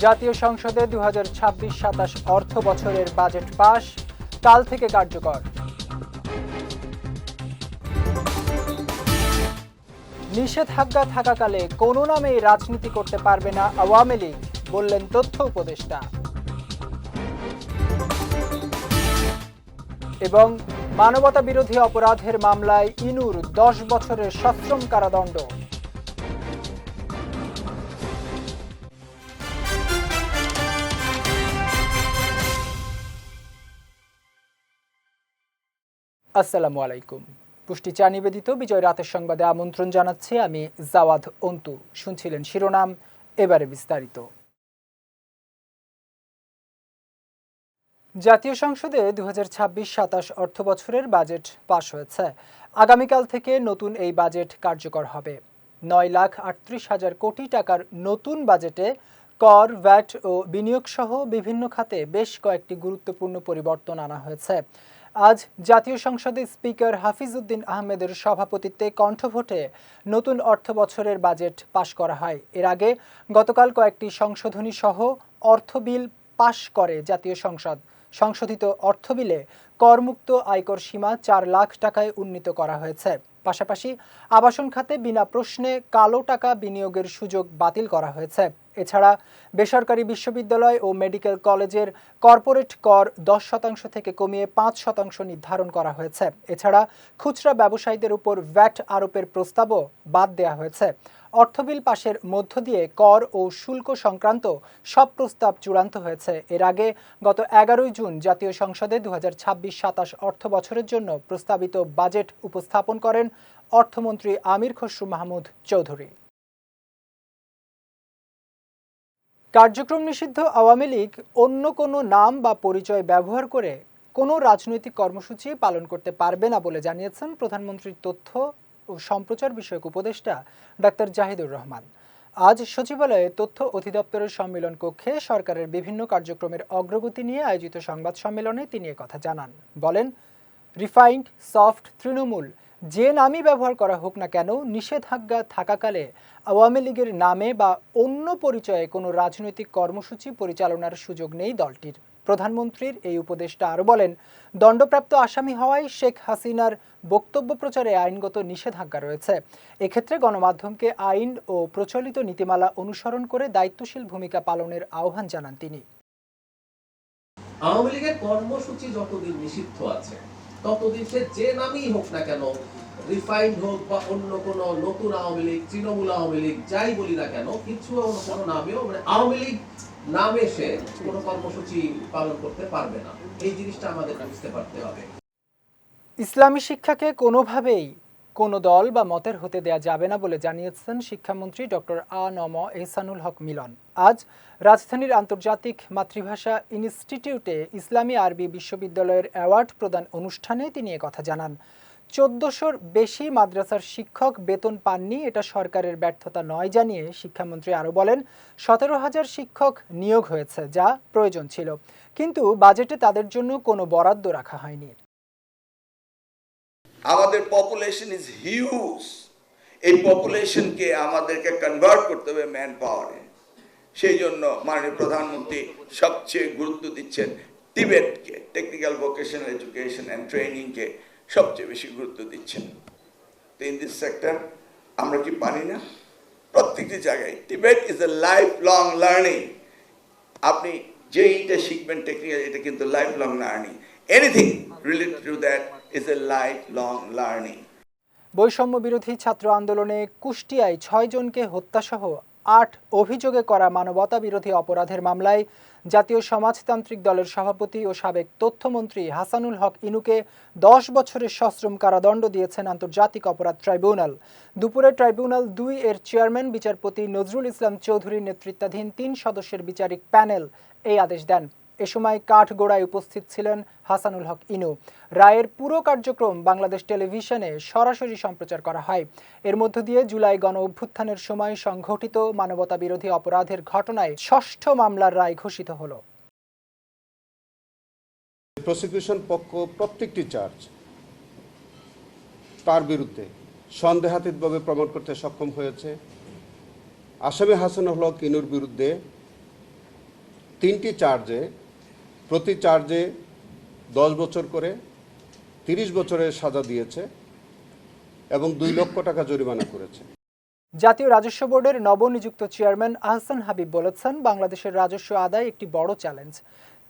জাতীয় সংসদে 2026-27 অর্থ বছরের বাজেট পাস, কাল থেকে কার্যকর। নিষেধাজ্ঞা থাকাকালে কোনো নামেই রাজনীতি করতে পারবে না আওয়ামী লীগ, বললেন তথ্য উপদেষ্টা। এবং মানবতা বিরোধী অপরাধের মামলায় ইনুর 10 বছরের সশ্রম কারাদণ্ড। আসসালামু আলাইকুম। পুষ্টি চা নিবেদিত বিজয় রাতের সংবাদে আমন্ত্রণ জানাচ্ছি আমি জাওয়াদ অন্তু। শুনছিলেন শিরোনাম, এবারে বিস্তারিত। জাতীয় সংসদে 2026-27 অর্থ বছরের বাজেট পাস হয়েছে। আগামীকাল থেকে নতুন এই বাজেট কার্যকর হবে। 9,38,000 কোটি টাকার নতুন বাজেটে কর, ভ্যাট ও বিনিয়োগ সহ বিভিন্ন খাতে বেশ কয়েকটি গুরুত্বপূর্ণ পরিবর্তন আনা হয়েছে। আজ জাতীয় সংসদে স্পিকার হাফিজ উদ্দিন আহমেদের সভাপতিত্বে কণ্ঠভোটে নতুন অর্থ বছরের বাজেট পাশ করা হয়। এর আগে গতকাল কয়েকটি সংশোধনী সহ অর্থ বিল পাশ করে জাতীয় সংসদ। সংশোধিত অর্থ বিলে করমুক্ত আয়কর সীমা 4 লাখ টাকায় উন্নীত করা হয়েছে। পাশাপাশি আবাসন খাতে বিনা প্রশ্নে কালো টাকা বিনিয়োগের সুযোগ বাতিল করা হয়েছে। এছাড়া বেসরকারি বিশ্ববিদ্যালয় ও মেডিকেল কলেজের কর্পোরেট কর 10% থেকে কমিয়ে 5% নির্ধারণ করা হয়েছে। এছাড়া খুচরা ব্যবসায়ীদের উপর ভ্যাট আরোপের প্রস্তাবও বাদ দেওয়া হয়েছে। অর্থবিল পাশের মধ্য দিয়ে কর ও শুল্ক সংক্রান্ত সব প্রস্তাব চূড়ান্ত হয়েছে। এর আগে গত 11 জুন জাতীয় সংসদে 2026-27 অর্থ বছরের জন্য প্রস্তাবিত বাজেট উপস্থাপন করেন অর্থমন্ত্রী আমির খসরু মাহমুদ চৌধুরী। কার্যক্রম নিষিদ্ধ আওয়ামী লীগ অন্য কোনো নাম বা পরিচয় ব্যবহার করে কোনো রাজনৈতিক কর্মসূচি পালন করতে পারবে না বলে জানিয়েছেন প্রধানমন্ত্রীর তথ্য ও সম্প্রচার বিষয়ক উপদেষ্টা ডাক্তার জাহিদুর রহমান। আজ সচিবালয়ে তথ্য অধিদপ্তরের সম্মেলন কক্ষে সরকারের বিভিন্ন কার্যক্রমের অগ্রগতি নিয়ে আয়োজিত সংবাদ সম্মেলনে তিনি একথা জানান। বলেন, রিফাইন্ড, সফট, তৃণমূল যে নামই ব্যবহার করা হোক না কেন, নিষেধাজ্ঞা থাকাকালে আওয়ামী লীগের নামে বা অন্য পরিচয়ে কোনো রাজনৈতিক কর্মসূচি পরিচালনার সুযোগ নেই দলটির। প্রধানমন্ত্রীর এই উপদেষ্টা আরও বলেন, দণ্ডপ্রাপ্ত আসামি হওয়ায় শেখ হাসিনার বক্তব্য প্রচারে আইনগত নিষেধাজ্ঞা রয়েছে। এক্ষেত্রে গণমাধ্যমকে আইন ও প্রচলিত নীতিমালা অনুসরণ করে দায়িত্বশীল ভূমিকা পালনের আহ্বান জানান তিনি। আওয়ামী লীগের কর্মসূচি যতদিন নিষিদ্ধ আছে ততদিন সে যে নামই হোক না কেন, রিফাইন্ড হোক বা অন্য কোনো নতুন আওয়ামী লীগ, তৃণমূল আওয়ামী লীগ, যাই বলি না কেন, কিছু কোনো নামেও মানে আওয়ামী লীগ নামে সে কোনো কর্মসূচি পালন করতে পারবে না। এই জিনিসটা আমাদের বুঝতে পারতে হবে। ইসলামী শিক্ষাকে কোনোভাবেই কোনো দল বা মতের হতে দেয়া যাবে না বলে জানিয়েছেন শিক্ষামন্ত্রী ডক্টর আ.ন.ম এহসানুল হক মিলন। আজ রাজধানীর আন্তর্জাতিক মাতৃভাষা ইনস্টিটিউটে ইসলামী আরবি বিশ্ববিদ্যালয়ের অ্যাওয়ার্ড প্রদান অনুষ্ঠানে তিনি একথা জানান। 1400-র বেশি মাদ্রাসার শিক্ষক বেতন পাননি, এটা সরকারের ব্যর্থতা নয় জানিয়ে শিক্ষামন্ত্রী আরও বলেন, 17,000 শিক্ষক নিয়োগ হয়েছে, যা প্রয়োজন ছিল, কিন্তু বাজেটে তাদের জন্য কোনো বরাদ্দ রাখা হয়নি। আমাদের পপুলেশন ইজ হিউজ। এই পপুলেশনকে আমাদেরকে কনভার্ট করতে হবে ম্যান পাওয়ারে। সেই জন্য মাননীয় প্রধানমন্ত্রী সবচেয়ে গুরুত্ব দিচ্ছেন টিবেটকে, টেকনিক্যাল ভোকেশনাল এডুকেশন অ্যান্ড ট্রেনিংকে সবচেয়ে বেশি গুরুত্ব দিচ্ছেন। তো ইন দিস সেক্টর আমরা কি পারি না? প্রত্যেকটি জায়গায় Tibet is a life long learning. আপনি যেইটা শিখবেন টেকনিক্যাল, এটা কিন্তু life long learning. Anything related to that is a lifelong learning. বৈষম্য বিরোধী ছাত্র আন্দোলনে কুষ্টিয়ায় 6 জনকে হত্যাসহ 8 অভিযোগে করা মানবতা বিরোধী অপরাধের মামলায় জাতীয় সমাজতান্ত্রিক দলের সভাপতি ও সাবেক তথ্যমন্ত্রী হাসানুল হক ইনুকে 10 বছরের সশ্রম কারাদণ্ড দিয়েছেন আন্তর্জাতিক অপরাধ ট্রাইব্যুনাল। দুপুরে ট্রাইব্যুনাল 2 এর চেয়ারম্যান বিচারপতি নজরুল ইসলাম চৌধুরীর নেতৃত্বাধীন 3 সদস্যের বিচারিক প্যানেল এই আদেশ দেন। এ সময় কাঠগোড়ায় উপস্থিত ছিলেন হাসানুল হক ইনু। রায়ের পুরো কার্যক্রম বাংলাদেশ টেলিভিশনে সরাসরি সম্প্রচার করা হয়। এর মধ্য দিয়ে জুলাই গণ অভ্যুত্থানের সময় সংঘটিত মানবতা বিরোধী অপরাধের ঘটনায় 6ষ্ঠ মামলার রায় ঘোষিত হলো। প্রসিকিউশন পক্ষ প্রত্যেকটি চার্জ তার বিরুদ্ধে সন্দেহাতীতভাবে প্রমাণ করতে সক্ষম হয়েছে। আসামি হাসানুল হক ইনুর বিরুদ্ধে 3টি চার্জে প্রতি চার্জে 10 বছর করে 30 বছরের সাজা দিয়েছে এবং 2 লক্ষ টাকা জরিমানা করেছে। জাতীয় রাজস্ব বোর্ডের নবনিযুক্ত চেয়ারম্যান আহসান হাবিব বলেছেন, বাংলাদেশের রাজস্ব আদায় একটি বড় চ্যালেঞ্জ,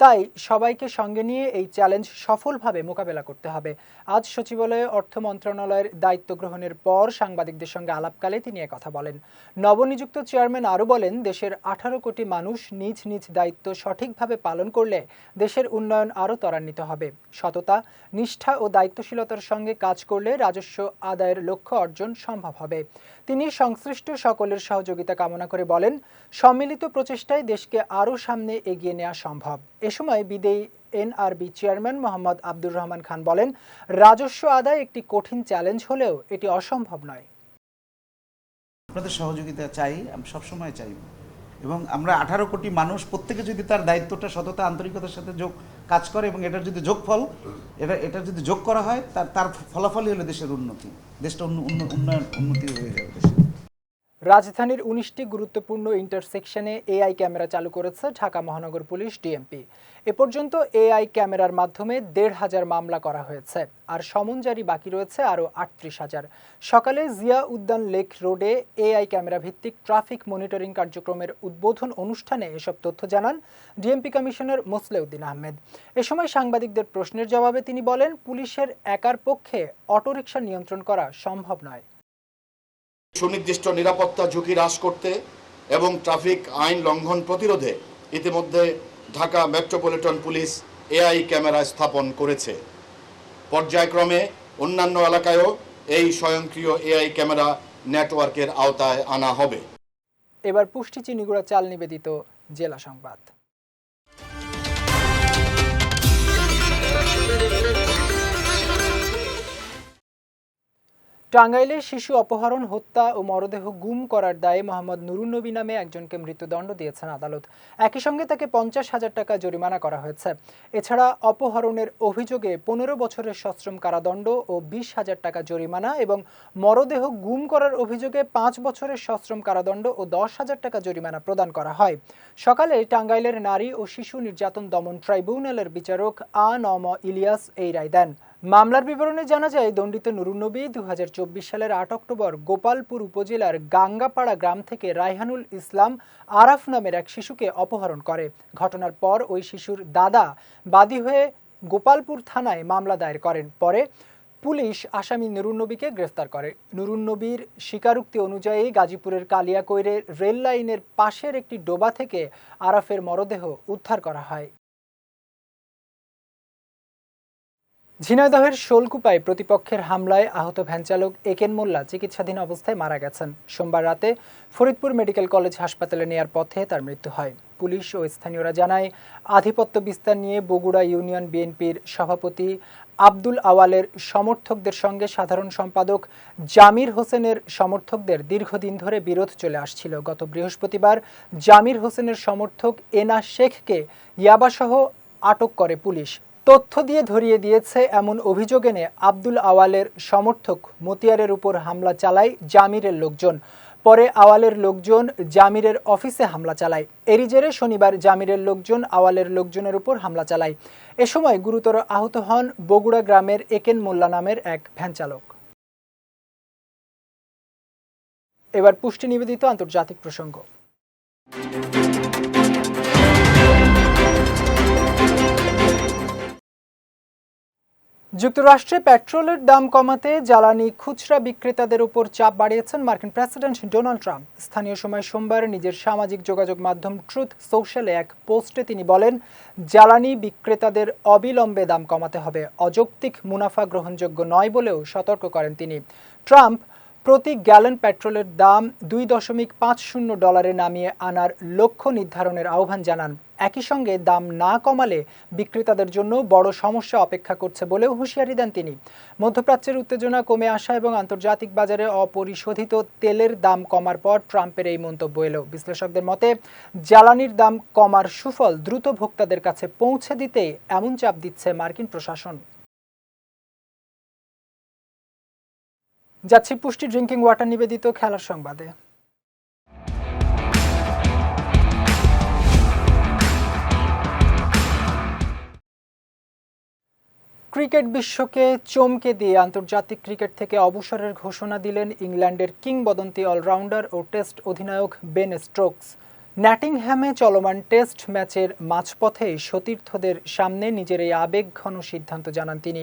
তাই সবাইকে সঙ্গে নিয়ে এই চ্যালেঞ্জ সফলভাবে মোকাবেলা করতে হবে। আজ সচিবালয়ে অর্থ মন্ত্রণালয়ের দায়িত্ব গ্রহণের পর সাংবাদিকদের সঙ্গে আলাপকালে তিনি একথা বলেন। নবনিযুক্ত চেয়ারম্যান আরও বলেন, দেশের 18 কোটি মানুষ নিজ নিজ দায়িত্ব সঠিকভাবে পালন করলে দেশের উন্নয়ন আরও ত্বরান্বিত হবে। সততা, নিষ্ঠা ও দায়িত্বশীলতার সঙ্গে কাজ করলে রাজস্ব আদায়ের লক্ষ্য অর্জন সম্ভব হবে। তিনি সংশ্লিষ্ট সকলের সহযোগিতা কামনা করে বলেন, সম্মিলিত প্রচেষ্টায় দেশকে আরও সামনে এগিয়ে নেওয়া সম্ভব। এ সময় বিদেয়ী এনআরবি চেয়ারম্যান মোহাম্মদ আব্দুর রহমান খান বলেন, রাজস্ব আদায় একটি কঠিন চ্যালেঞ্জ হলেও এটি অসম্ভব নয়। আপনাদের সহযোগিতা চাই, আমি সবসময় চাইব, এবং আমরা 18 কোটি মানুষ প্রত্যেকে যদি তার দায়িত্বটা সততা আন্তরিকতার সাথে কাজ করে এবং এটার যদি যোগফল এটা যদি যোগ করা হয় তার ফলাফলই হলো দেশের উন্নতি, দেশটা উন্নতি হয়ে যাবে দেশে। রাজধানীর 19টি গুরুত্বপূর্ণ ইন্টারসেকশনে এআই ক্যামেরা চালু করেছে ঢাকা মহানগর পুলিশ ডিএমপি। এ পর্যন্ত এআই ক্যামেরার মাধ্যমে 1,500 মামলা করা হয়েছে, আর সমন জারি বাকি রয়েছে আরও 38,000। সকালে জিয়া উদ্যান লেক রোডে এআই ক্যামেরা ভিত্তিক ট্রাফিক মনিটরিং কার্যক্রমের উদ্বোধন অনুষ্ঠানে এসব তথ্য জানান ডিএমপি কমিশনার মোসলেউদ্দিন আহমেদ। এ সময় সাংবাদিকদের প্রশ্নের জবাবে তিনি বলেন, পুলিশের একার পক্ষে অটোরিকশা নিয়ন্ত্রণ করা সম্ভব নয়। সুনির্দিষ্ট নিরাপত্তা ঝুঁকি হ্রাস করতে এবং ট্রাফিক আইন লঙ্ঘন প্রতিরোধে ইতিমধ্যে Dhaka metropolitan police AI camera স্থাপন করেছে। পর্যায়ক্রমে অন্যান্য এলাকায়ও এই স্বয়ংক্রিয় এআই ক্যামেরা নেটওয়ার্কের আওতায় আনা হবে। এবার পুষ্টি চিনিগুড়া চাল নিবেদিত জেলা সংবাদ। টাঙ্গাইলে শিশু অপহরণ, হত্যা ও মরদেহ গুম করার দায়ে মোহাম্মদ নুরুন নবী নামে একজনকে মৃত্যুদণ্ড দিয়েছেন আদালত। একই সঙ্গে তাকে 50,000 টাকা জরিমানা করা হয়েছে। এছাড়া অপহরণের অভিযোগে 15 বছরের সশ্রম কারাদণ্ড ও 20,000 টাকা জরিমানা এবং মরদেহ গুম করার অভিযোগে 5 বছরের সশ্রম কারাদণ্ড ও 10,000 টাকা জরিমানা প্রদান করা হয়। সকালে টাঙ্গাইলের নারী ও শিশু নির্যাতন দমন ট্রাইব্যুনালের বিচারক আ.ন.ম ইলিয়াস এই রায় দেন। মামলার বিবরণে জানা যায়, দণ্ডিত নুরুন নবী 2024 সালের 8 অক্টোবর গোপালপুর উপজেলার গাঙ্গাপাড়া গ্রাম থেকে রায়হানুল ইসলাম আরাফ নামের এক শিশুকে অপহরণ করে। ঘটনার পর ওই শিশুর দাদা বাদী হয়ে গোপালপুর থানায় মামলা দায়ের করেন। পরে পুলিশ আসামি নুরুন নবীকে গ্রেফতার করে। নুরুন নবীর স্বীকারোক্তি অনুযায়ী গাজীপুরের কালিয়াকৈরে রেল লাইনের পাশের একটি ডোবা থেকে আরাফের মরদেহ উদ্ধার করা হয়। ঝিনাইদহের শোলকুপায় প্রতিপক্ষের হামলায় আহত ভ্যানচালক একেন মোল্লা চিকিৎসাধীন অবস্থায় মারা গেছেন। সোমবার রাতে ফরিদপুর মেডিকেল কলেজ হাসপাতালে নেয়ার পথে তার মৃত্যু হয়। পুলিশ ও স্থানীয়রা জানায়, আধিপত্য বিস্তার নিয়ে বগুড়া ইউনিয়ন বিএনপির সভাপতি আব্দুল আওয়ালের সমর্থকদের সঙ্গে সাধারণ সম্পাদক জামির হোসেনের সমর্থকদের দীর্ঘদিন ধরে বিরোধ চলে আসছিল। গত বৃহস্পতিবার জামির হোসেনের সমর্থক এনা শেখকে ইয়াবাসহ আটক করে পুলিশ। তথ্য দিয়ে ধরিয়ে দিয়েছে এমন অভিযোগ এনে আব্দুল আওয়ালের সমর্থক মতিয়ারের উপর হামলা চালায় জামিরের লোকজন। পরে আওয়ালের লোকজন জামিরের অফিসে হামলা চালায়। এরই জেরে শনিবার জামিরের লোকজন আওয়ালের লোকজনের উপর হামলা চালায়। এ সময় গুরুতর আহত হন বগুড়া গ্রামের একেন মোল্লা নামের এক ভ্যান চালক। এবার পুষ্টি নিবেদিত আন্তর্জাতিক প্রসঙ্গ। যুক্তরাষ্ট্রে পেট্রোলের দাম কমাতে জ্বালানি খুচরা বিক্রেতাদের উপর চাপ বাড়িয়েছেন মার্কিন প্রেসিডেন্ট ডোনাল্ড ট্রাম্প। স্থানীয় সময় সোমবার নিজের সামাজিক যোগাযোগ মাধ্যম ট্রুথ সোশ্যালে এক পোস্টে তিনি বলেন, জ্বালানি বিক্রেতাদের অবিলম্বে দাম কমাতে হবে। অযৌক্তিক মুনাফা গ্রহণযোগ্য নয় বলেও সতর্ক করেন তিনি। ট্রাম্প প্রতি গ্যালন পেট্রোলের দাম $2.50 নামিয়ে আনার লক্ষ্য নির্ধারণের আহ্বান জানান। একই সঙ্গে দাম না কমালে বিক্রেতাদের জন্য বড় সমস্যা অপেক্ষা করছে বলেও হুঁশিয়ারি দেন তিনি। মধ্যপ্রাচ্যের উত্তেজনা কমে আসা এবং আন্তর্জাতিক বাজারে অপরিশোধিত তেলের দাম কমার পর ট্রাম্পের এই মন্তব্য এলো। বিশ্লেষকদের মতে, জ্বালানির দাম কমার সুফল দ্রুত ভোক্তাদের কাছে পৌঁছে দিতেই এমন চাপ দিচ্ছে মার্কিন প্রশাসন। যাচ্ছি পুষ্টি ড্রিঙ্কিং ওয়াটার নিবেদিত খেলার সংবাদে। ক্রিকেট বিশ্বকে চমকে দিয়ে আন্তর্জাতিক ক্রিকেট থেকে অবসরের ঘোষণা দিলেন ইংল্যান্ডের কিংবদন্তি অলরাউন্ডার ও টেস্ট অধিনায়ক বেন স্টোকস। ন্যাটিংহ্যামে চলমান টেস্ট ম্যাচের মাঝপথেই সতীর্থদের সামনে নিজের এই আবেগঘন সিদ্ধান্ত জানান তিনি।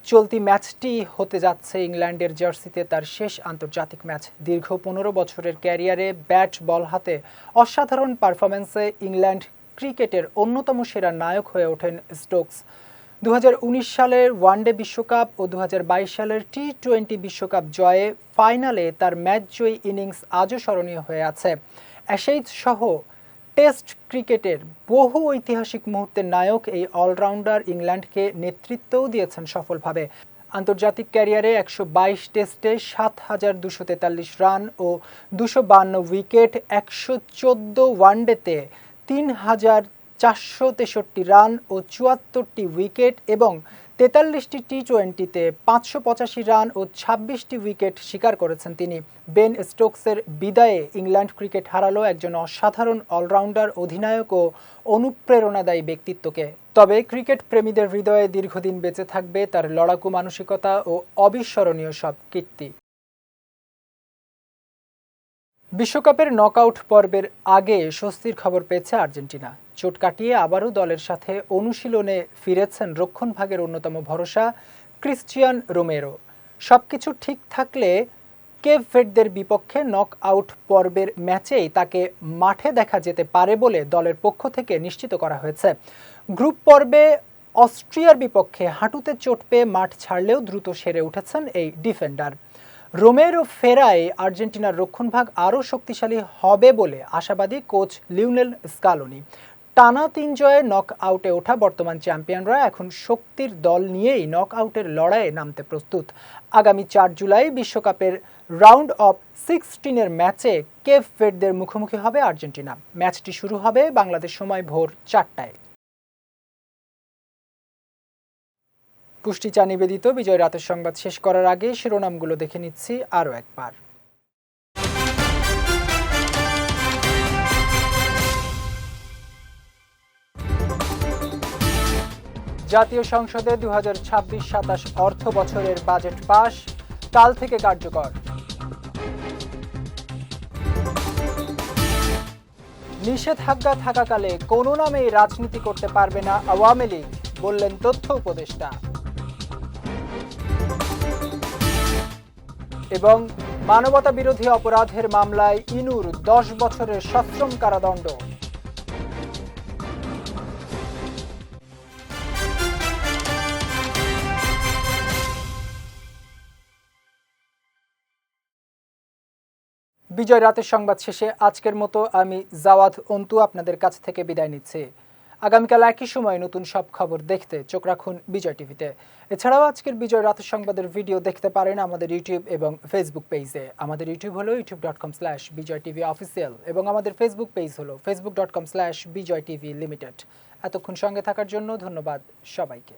চলতি ম্যাচটি হতে যাচ্ছে ইংল্যান্ডের জার্সিতে তার শেষ আন্তর্জাতিক ম্যাচ। দীর্ঘ 15 বছরের ক্যারিয়ারে ব্যাট বল হাতে অসাধারণ পারফরম্যান্সে ইংল্যান্ড ক্রিকেটের অন্যতম সেরা নায়ক হয়ে ওঠেন স্টোকস। 2019 সালের ওয়ানডে বিশ্বকাপ ও 2022 সালের টি-20 বিশ্বকাপ জয়ে ফাইনালে তার ম্যাচ জয়ী ইনিংস আজও স্মরণীয় হয়ে আছে। অ্যাশেজ সহ টেস্ট ক্রিকেটের বহু ঐতিহাসিক মুহূর্তের নায়ক এই অলরাউন্ডার ইংল্যান্ডকে নেতৃত্বও দিয়েছেন সফলভাবে। আন্তর্জাতিক ক্যারিয়ারে 122 টেস্টে 7,243 রান ও 252 উইকেট, 114 ওয়ানডেতে 3,463 রান ও 74টি উইকেট এবং 43টি টি-20তে 585 রান ও 26টি উইকেট শিকার করেছেন তিনি। বেন স্টোকসের বিদায়ে ইংল্যান্ড ক্রিকেট হারালো একজন অসাধারণ অলরাউন্ডার, অধিনায়ক ও অনুপ্রেরণাদায়ী ব্যক্তিত্বকে। তবে ক্রিকেট প্রেমীদের হৃদয়ে দীর্ঘদিন বেঁচে থাকবে তার লড়াকু মানসিকতা ও অবিস্মরণীয় সব কীর্তি। বিশ্বকাপের নকআউট পর্বের আগে স্বস্তির খবর পেয়েছে আর্জেন্টিনা। চোট কাটিয়ে আবারও দলের সাথে অনুশীলনে ফিরেছেন রক্ষণভাগের অন্যতম ভরসা ক্রিশ্চিয়ান রোমেরো। সবকিছু ঠিক থাকলে কেপ ভের্দের বিপক্ষে নকআউট পর্বের ম্যাচেই তাকে মাঠে দেখা যেতে পারে বলে দলের পক্ষ থেকে নিশ্চিত করা হয়েছে। গ্রুপ পর্বে অস্ট্রিয়ার বিপক্ষে হাঁটুতে চোট পেয়ে মাঠ ছাড়লেও দ্রুত সেরে উঠেছেন এই ডিফেন্ডার। রোমেরো ফেরায় আর্জেন্টিনার রক্ষণভাগ আরও শক্তিশালী হবে বলে আশাবাদী কোচ লিওনেল স্কালোনি। টানা 3 জয়ে নক আউটে ওঠা বর্তমান চ্যাম্পিয়নরা এখন শক্তির দল নিয়েই নক আউটের লড়াইয়ে নামতে প্রস্তুত। আগামী 4 জুলাই বিশ্বকাপের রাউন্ড অফ 16-এর ম্যাচে কেপ ভের্দের মুখোমুখি হবে আর্জেন্টিনা। ম্যাচটি শুরু হবে বাংলাদেশ সময় ভোর 4টায়। পুষ্টি চা নিবেদিত বিজয় রাতের সংবাদ শেষ করার আগে শিরোনামগুলো দেখে নিচ্ছি আরও একবার। জাতীয় সংসদে 2026-27 অর্থ বছরের বাজেট পাস, কাল থেকে কার্যকর। নিষেধাজ্ঞা থাকাকালে কোনো নামেই রাজনীতি করতে পারবে না আওয়ামী লীগ, বললেন তথ্য উপদেষ্টা। এবং মানবতা বিরোধী অপরাধের মামলায় ইনুর 10 বছরের সশ্রম কারাদণ্ড। বিজয় রাতের সংবাদ শেষে আজকের মতো আমি জাওয়াদ অন্তু আপনাদের কাছ থেকে বিদায় নিচ্ছি। আগামীকাল একই সময় নতুন সব খবর দেখতে চোখ রাখুন বিজয় টিভিতে। এছাড়াও আজকের বিজয় রাতের সংবাদের ভিডিও দেখতে পারেন আমাদের ইউটিউব এবং ফেসবুক পেজে। আমাদের ইউটিউব হলো youtube.com/BJTV অফিসিয়াল এবং আমাদের ফেসবুক পেজ হলো facebook.com/BJTV Limited। এতক্ষণ সঙ্গে থাকার জন্য ধন্যবাদ সবাইকে।